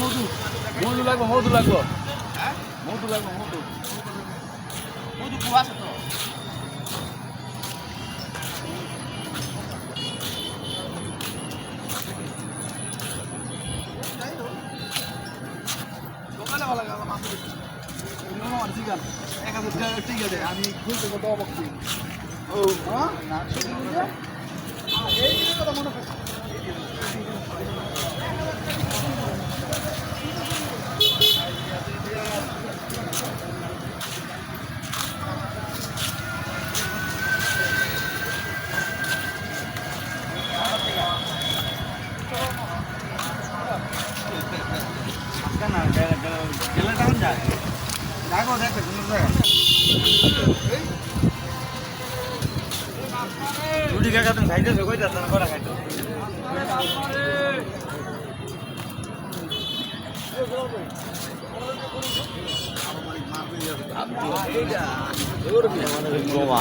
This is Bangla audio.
মধু মধু লাগবে মধু লাগবে মধু লাগবে মধু মধু খুব আছে তো দোকানে ভালো লাগে আমার ঠিক আছে আমি খুলতে কত অবস্থি ও হ্যাঁ এই কথা মনে করছি না গেলে টাউন যায় দেখো দেখো রুটি কাকা তুমি খাইতেছো কই যাচ্ছ না করা খাইতো গোয়া